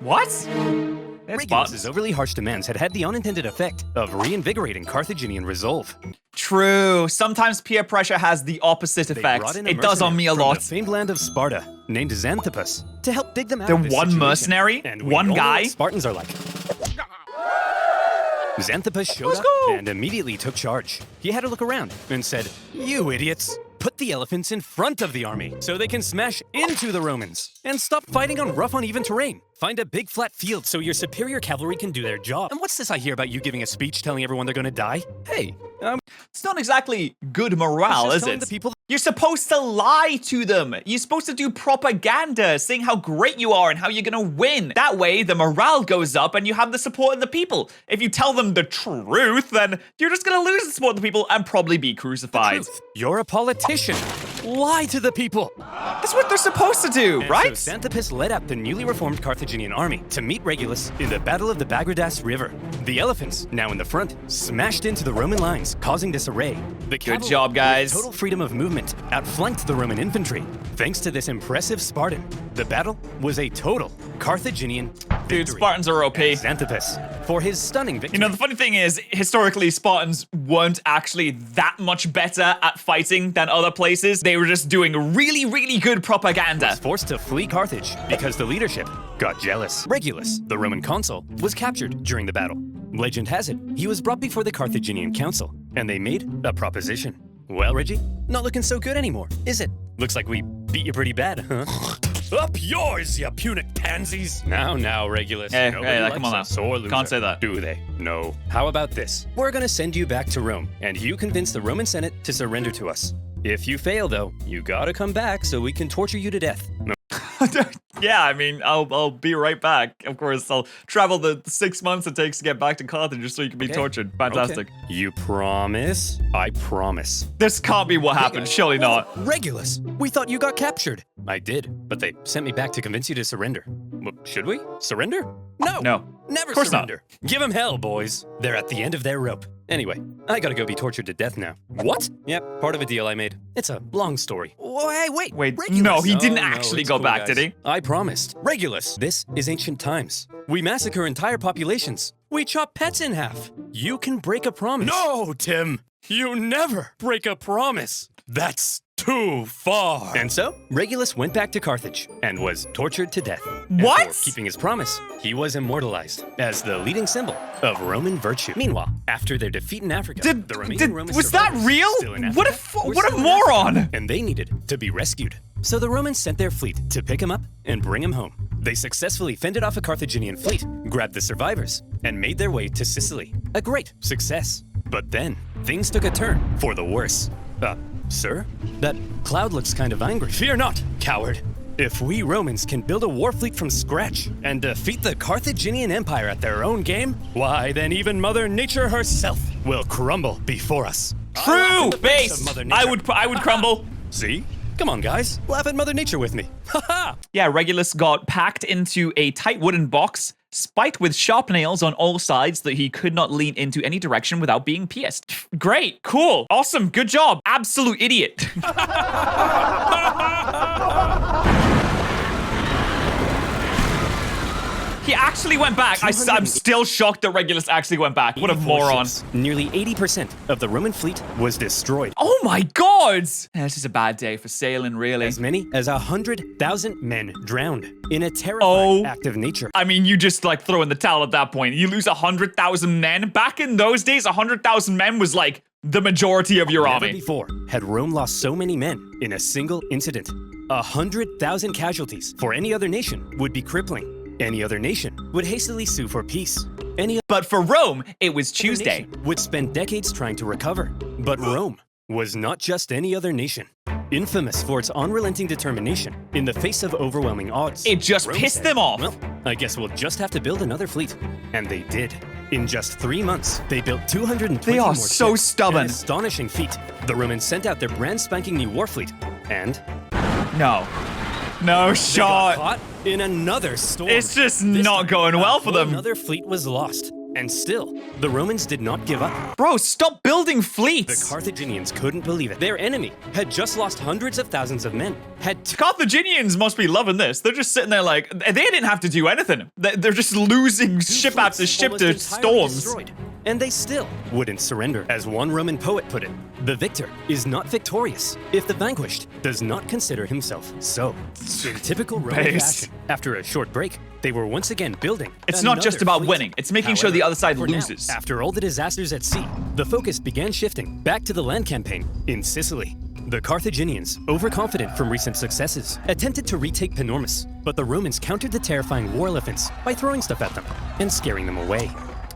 What? It's Regulus's overly harsh demands had the unintended effect of reinvigorating Carthaginian resolve. True. Sometimes peer pressure has the opposite They effect. brought in a It does on me a mercenary from lot. the famed land of Sparta, named Xanthippus, to help dig them out The of this one situation. mercenary? And we One all know guy? what Spartans are like. Xanthippus showed Let's up go. and immediately took charge. He had to look around and said, "You idiots, put the elephants in front of the army so they can smash into the Romans and stop fighting on rough, uneven terrain. Find a big flat field so your superior cavalry can do their job." And what's this I hear about you giving a speech telling everyone they're gonna die? Hey, It's not exactly good morale, just is telling it? the people- You're supposed to lie to them. You're supposed to do propaganda, saying how great you are and how you're gonna win. That way, the morale goes up and you have the support of the people. If you tell them the truth, then you're just gonna lose the support of the people and probably be crucified. truth. You're a politician. Lie to the people. That's what they're supposed to do, And right? So Xanthippus led out the newly reformed Carthaginian army to meet Regulus in the Battle of the Bagradas River. The elephants, now in the front, smashed into the Roman lines, causing disarray. The cavalry, job, guys. with total freedom of movement, outflanked the Roman infantry. Thanks to this impressive Spartan, the battle was a total Carthaginian victory. Dude, Spartans are OP. Xanthippus, for his stunning victory. You know, the funny thing is, historically, Spartans weren't actually that much better at fighting than other places. They were just doing really, really good propaganda. was forced to flee Carthage because the leadership got jealous. Regulus, the Roman consul, was captured during the battle. Legend has it, he was brought before the Carthaginian council and they made a proposition. Well, Reggie, not looking so good anymore, is it? Looks like we beat you pretty bad, huh? Up yours, you Punic pansies. Now, Regulus. Hey, Nobody hey, likes come on a now. sore loser. Can't say that. Do they? No. How about this? We're gonna send you back to Rome, and you convince the Roman Senate to surrender to us. If you fail, though, you gotta come back so we can torture you to death. Yeah, I mean, I'll be right back. Of course, I'll travel the 6 months it takes to get back to Carthage just so you can be tortured. Fantastic. Okay. You promise? I promise. This can't be what happened. Surely not. Regulus, we thought you got captured. I did, but they sent me back to convince you to surrender. Well, should we? Surrender? No. No. Never Of course not. surrender. Give them hell, boys. They're at the end of their rope. Anyway, I gotta go be tortured to death now. What? Yep, part of a deal I made. It's a long story. Wait. Wait, Regulus. no, he didn't No, actually it's go cool, back, guys. did he? I promised. Regulus, this is ancient times. We massacre entire populations. We chop pets in half. You can break a promise. No, Tim. You never break a promise. That's too far. And so, Regulus went back to Carthage and was tortured to death. And What? for keeping his promise, he was immortalized as the leading symbol of Roman virtue. Meanwhile, after their defeat in Africa, the remaining Roman Was that survivors real? still in What Africa a were what a still in moron! Africa, and they needed to be rescued. So the Romans sent their fleet to pick him up and bring him home. They successfully fended off a Carthaginian fleet, grabbed the survivors, and made their way to Sicily. A great success. But then, things took a turn for the worse. Sir? That cloud looks kind of angry. Fear not, coward. If we Romans can build a war fleet from scratch and defeat the Carthaginian Empire at their own game, why then even Mother Nature herself will crumble before us. True, face base. of Mother I Nature. would crumble. See? Come on, guys. Laugh at Mother Nature with me. Ha ha! Yeah, Regulus got packed into a tight wooden box, spiked with sharp nails on all sides that he could not lean into any direction without being pierced. Great, cool, awesome, good job. Absolute idiot. He actually went back. I'm still shocked that Regulus actually went back. What a 84 moron. ships. Nearly 80% of the Roman fleet was destroyed. Oh my god! This is a bad day for sailing, really. As many as 100,000 men drowned in a terrifying act of nature. I mean, you just like throw in the towel at that point. You lose 100,000 men. Back in those days, 100,000 men was like the majority of your Never army. before had Rome lost so many men in a single incident. 100,000 casualties for any other nation would be crippling. Any other nation would hastily sue for peace. Any But for Rome, it was other Tuesday. nation would spend decades trying to recover. But Rome was not just any other nation. Infamous for its unrelenting determination in the face of overwhelming odds. It just Rome pissed said, them off. Well, I guess we'll just have to build another fleet. And they did. In just 3 months, they built 220 They are more so ships. stubborn. An astonishing feat. The Romans sent out their brand spanking new war fleet. And No. No they got shot. caught in another storm. It's just This not time, going a well for whole them. Another fleet was lost. And still, the Romans did not give up. Bro, stop building The fleets. Carthaginians couldn't believe it. Their enemy had just lost hundreds of thousands of men. Carthaginians must be loving this. They're just sitting there like, they didn't have to do anything. They're just losing ship after ship to almost entirely storms. destroyed. And they still wouldn't surrender. As one Roman poet put it, the victor is not victorious if the vanquished does not consider himself so. In typical Roman Based. fashion, after a short break, they were once again building. It's not just another about fleet. winning. It's making sure the other side for now, loses. after all the disasters at sea, the focus began shifting back to the land campaign in Sicily. The Carthaginians, overconfident from recent successes, attempted to retake Panormus, but the Romans countered the terrifying war elephants by throwing stuff at them and scaring them away.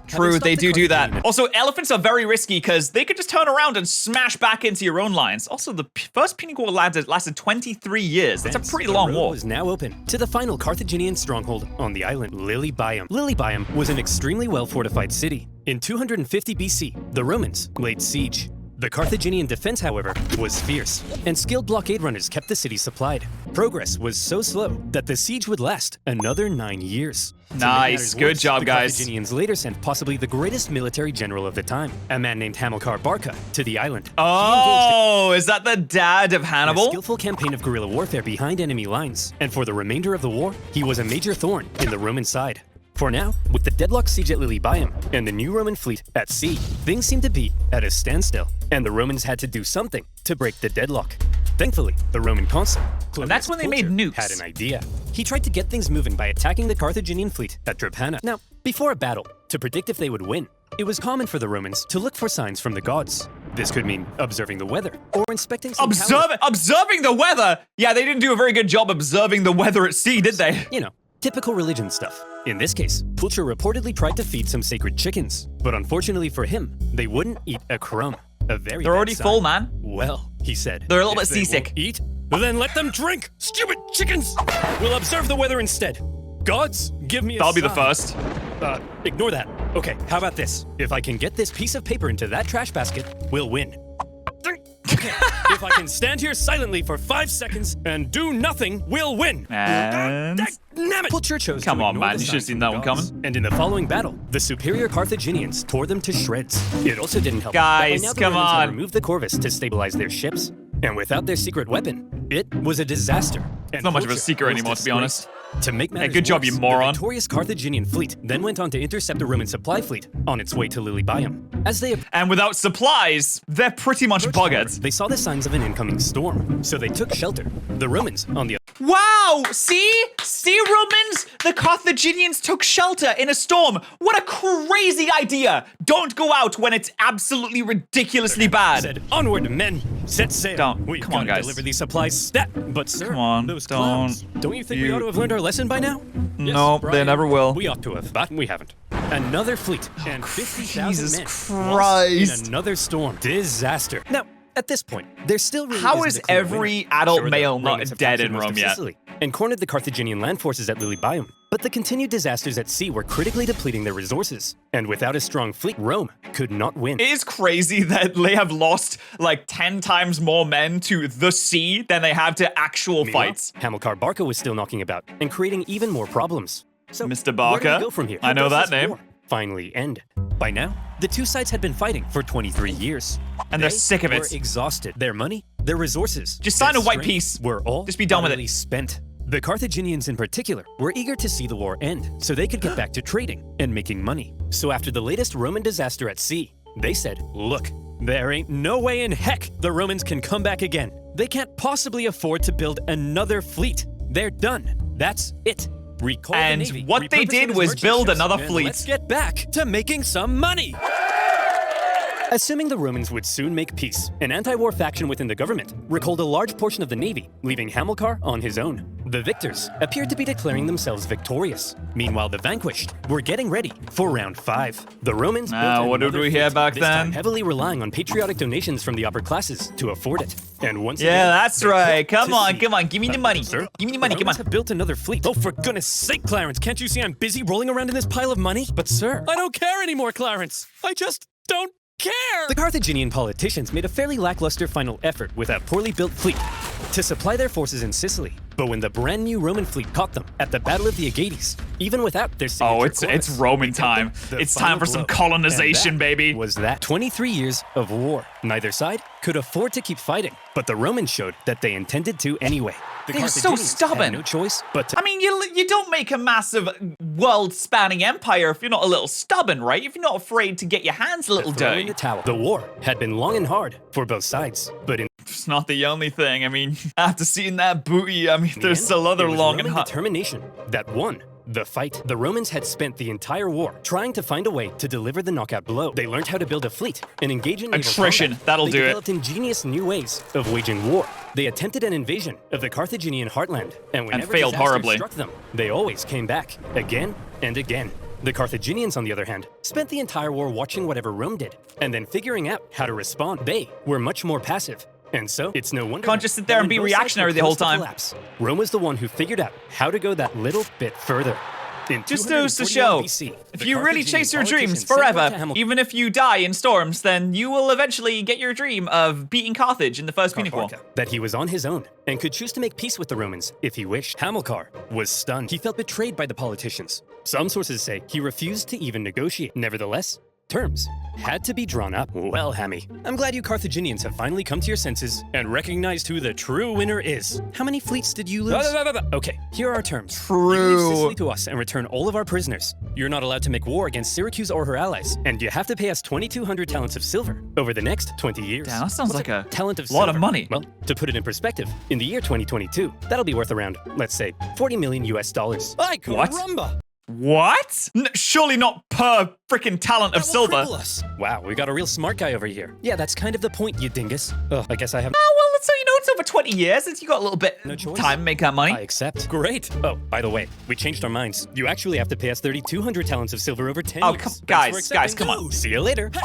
True, they do that. Carthaginian- Also, elephants are very risky because they could just turn around and smash back into your own lines. Also, the first Punic War lasted 23 years. That's a pretty The long road war. was now open to the final Carthaginian stronghold on the island, Lilybaeum. Lilybaeum was an extremely well-fortified city. In 250 BC, the Romans laid siege. The Carthaginian defense, however, was fierce, and skilled blockade runners kept the city supplied. Progress was so slow that the siege would last another 9 years. To make Nice. matters Good worse, job, the guys. Carthaginians later sent possibly the greatest military general of the time, a man named Hamilcar Barca, to the island. Oh, is that the dad of A Hannibal? skillful campaign of guerrilla warfare behind enemy lines, and for the remainder of the war, he was a major thorn in the Roman side. For now, with the deadlocked siege at Lilybaeum and the new Roman fleet at sea, things seemed to be at a standstill, and the Romans had to do something to break the deadlock. Thankfully, the Roman consul, And that's when they made nukes. had an idea. He tried to get things moving by attacking the Carthaginian fleet at Drepana. Now, before a battle, to predict if they would win, It was common for the Romans to look for signs from the gods. This could mean observing the weather or inspecting some Observing the weather? Yeah, they didn't do a very good job observing the weather at sea, did they? You know, typical religion stuff. In this case, Pulcher reportedly tried to feed some sacred chickens, but unfortunately for him, they wouldn't eat a crumb. A very They're bad already sign. full, man. Well, he said, They're a little if bit they seasick. won't eat, then let them drink. Stupid chickens! We'll observe the weather instead. Gods, give me a That'll be the sign. first. Ignore that. Okay, how about this? If I can get this piece of paper into that trash basket, we'll win. Okay, if I can stand here silently for 5 seconds and do nothing, we'll win. And... Damn it! Pulcher chose Come to on, ignore man, the you should've signs seen from that the one gods. coming. And in the following battle, the superior Carthaginians tore them to shreds. It also didn't help. Guys, that by now the come Romans had on. removed the corvus to stabilize their ships. And without their secret weapon, it was a disaster. It's not much of a secret anymore, to be honest. To make matters good job, worse, you moron. The victorious Carthaginian fleet then went on to intercept the Roman supply fleet on its way to Lilybaeum. As they And without supplies, they're pretty much buggered. they saw the signs of an incoming storm, so they took shelter. The Romans, on the Wow! See? See, Romans? The Carthaginians took shelter in a storm. What a crazy idea! Don't go out when it's absolutely ridiculously bad. said, "Onward, men! Set sail! Don't. We've Come on, got to guys. deliver these supplies stat." But sir, Come on, those clowns, don't you think we you- ought to have learned our lesson by now? Yes, Nope, they Brian, never will. We ought to have, but we haven't. Another fleet and 50,000 Jesus men Christ. lost in another storm. Disaster. Now, at this point, there still really How isn't is a clear every winner. adult Sure, the male not Romans have dead captured in most Rome of yet? Sicily and cornered the Carthaginian land forces at Lilybaeum. But the continued disasters at sea were critically depleting their resources. And without a strong fleet, Rome could not win. It is crazy that they have lost like 10 times more men to the sea than they have to actual Meanwhile, fights. Hamilcar Barca was still knocking about and creating even more problems. So, Mr. where Barca? do we go from here? I How know does that this name. war finally end? By now, the two sides had been fighting for 23 years. And they're They sick of were it. exhausted. Their money, their resources, Just sign their a white strength peace. Were all Just be done with it. utterly spent. The Carthaginians in particular were eager to see the war end so they could get back to trading and making money. So after the latest Roman disaster at sea, they said, look, there ain't no way in heck the Romans can come back again. They can't possibly afford to build another fleet. They're done. That's it. Recall And the Navy, what they repurpose did them as was merchant build ships, another and fleet. Let's get back to making some money. Assuming the Romans would soon make peace, an anti-war faction within the government recalled a large portion of the navy, leaving Hamilcar on his own. The victors appeared to be declaring themselves victorious. Meanwhile, the vanquished were getting ready for round 5. The Romans built what did another we hear fleet, back this time then? heavily relying on patriotic donations from the upper classes to afford it. And once Yeah, again, that's they right. put Come to on, sea. come on. Give me the money. Sir, Give me the money, the come Romans on. have built another fleet. Oh, for goodness sake, Clarence, can't you see I'm busy rolling around in this pile of money? But sir, I don't care anymore, Clarence. I just don't care. The Carthaginian politicians made a fairly lackluster final effort with a poorly built fleet to supply their forces in Sicily. But when the brand new Roman fleet caught them at the Battle of the Aegates, even without their signature Oh, it's corpus, Roman they dealt them time. the It's final time for some blow. colonization, And that baby. Was that 23 years of war? Neither side could afford to keep fighting, but the Romans showed that they intended to anyway. The They're so Carthaginians stubborn. had no choice but to I mean, you don't make a massive world-spanning empire if you're not a little stubborn, right? If you're not afraid to get your hands a little throw in dirty. the towel. The war had been long and hard for both sides, but in It's not the only thing. I mean, after seeing that booty, I mean, the there's end, still other it was long Roman and hard. determination that won the fight. The Romans had spent the entire war trying to find a way to deliver the knockout blow. They learned how to build a fleet and engage in naval Attrition, combat. that'll They do it. developed ingenious new ways of waging war. They attempted an invasion of the Carthaginian heartland, and whenever failed disaster horribly. struck them, they always came back again and again. The Carthaginians, on the other hand, spent the entire war watching whatever Rome did and then figuring out how to respond. They were much more passive. And so, it's no wonder Can't just sit there that and when be both sides reactionary were the whole close to time. collapse, Rome was the one who figured out how to go that little bit further. In Just goes to 241 show, BC, if the you really Carthaginian chase your dreams politicians sent word forever, to Hamilcar even if you die in storms, then you will eventually get your dream of beating Carthage in the First Punic War. that he was on his own and could choose to make peace with the Romans if he wished. Hamilcar was stunned. He felt betrayed by the politicians. Some sources say he refused to even negotiate. Nevertheless, terms had to be drawn up. Well, Hammy, I'm glad you Carthaginians have finally come to your senses and recognized who the true winner is. How many fleets did you lose? Okay, here are our terms. You leave Sicily to us and return all of our prisoners. You're not allowed to make war against Syracuse or her allies, and you have to pay us 2,200 talents of silver over the next 20 years. Damn, that sounds What's like a talent of lot of silver? money. Well, to put it in perspective, in the year 2022, that'll be worth around, let's say, 40 million US dollars. What? What? Surely not per freaking talent of That will silver. cripple us. Wow, we got a real smart guy over here. Yeah, that's kind of the point, you dingus. Oh, I guess I have... Oh, well, so you know it's over 20 years since you got a little bit No choice. time to make that money. I accept. Great. Oh, by the way, we changed our minds. You actually have to pay us 3,200 talents of silver over 10 Oh, years. come, Thanks for guys, accepting. come on. See you later. Come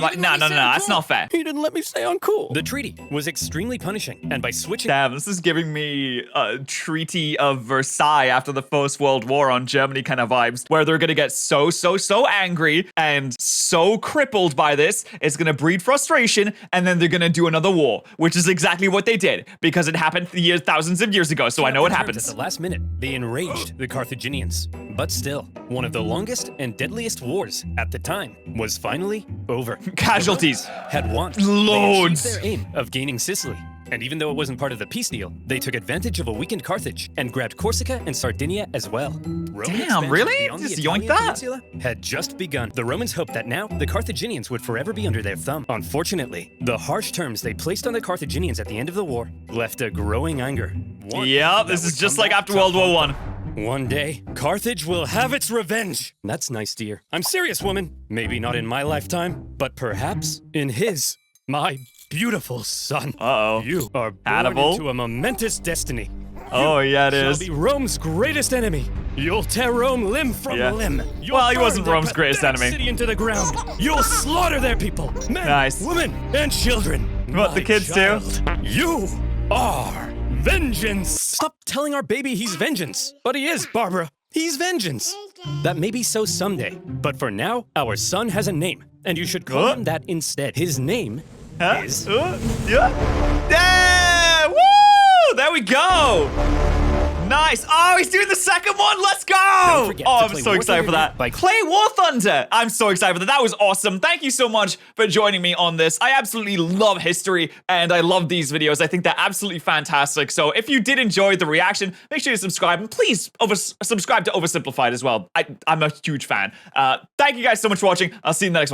you on. didn't No, let no, me no, say I'm that's cool. not fair. He didn't let me say I'm cool. The treaty was extremely punishing, and by switching... Damn, this is giving me a Treaty of Versailles after the First World War on Germany kind of vibes, where they're gonna get so angry and so crippled by this, it's gonna breed frustration, and then they're gonna do another war, which is exactly what they did, because it happened thousands of years ago, so I know what At happens. the last minute, they enraged the Carthaginians. But still, one of the longest and deadliest wars at the time was finally over. Casualties. Had won. Loads. They achieved their aim of gaining Sicily. And even though it wasn't part of the peace deal, they took advantage of a weakened Carthage and grabbed Corsica and Sardinia as well. Roman Damn, expansion really? beyond the Just yoink Italian that? peninsula had just begun. The Romans hoped that now the Carthaginians would forever be under their thumb. Unfortunately, the harsh terms they placed on the Carthaginians at the end of the war left a growing anger. One Yep, that this would is just come like back after to World War haunt One. them. One day, Carthage will have its revenge. That's nice, dear. I'm serious, woman. Maybe not in my lifetime, but perhaps in his. My beautiful son. Uh-oh. You are born Hannibal? into a momentous destiny. Oh, yeah, it Shall is. be Rome's greatest enemy. You'll tear Rome limb from Yeah. limb. You'll Well, he burn wasn't their Rome's greatest pathetic enemy. City into the ground. You'll slaughter their people, men, Nice. women, and children. What, the My kids too? child, you are vengeance. Stop telling our baby he's vengeance. But he is, Barbara. He's vengeance. That may be so someday, but for now, our son has a name, and you should call What? him that instead. His name Huh? is... Yeah. Yeah! Woo! There we go. Nice. Oh, he's doing the second one. Let's go. Oh, forget to I'm play so War excited for Thunder that. by- Play War Thunder. I'm so excited for that. That was awesome. Thank you so much for joining me on this. I absolutely love history and I love these videos. I think they're absolutely fantastic. So if you did enjoy the reaction, make sure you subscribe and please subscribe to OverSimplified as well. I'm a huge fan. Thank you guys so much for watching. I'll see you in the next one.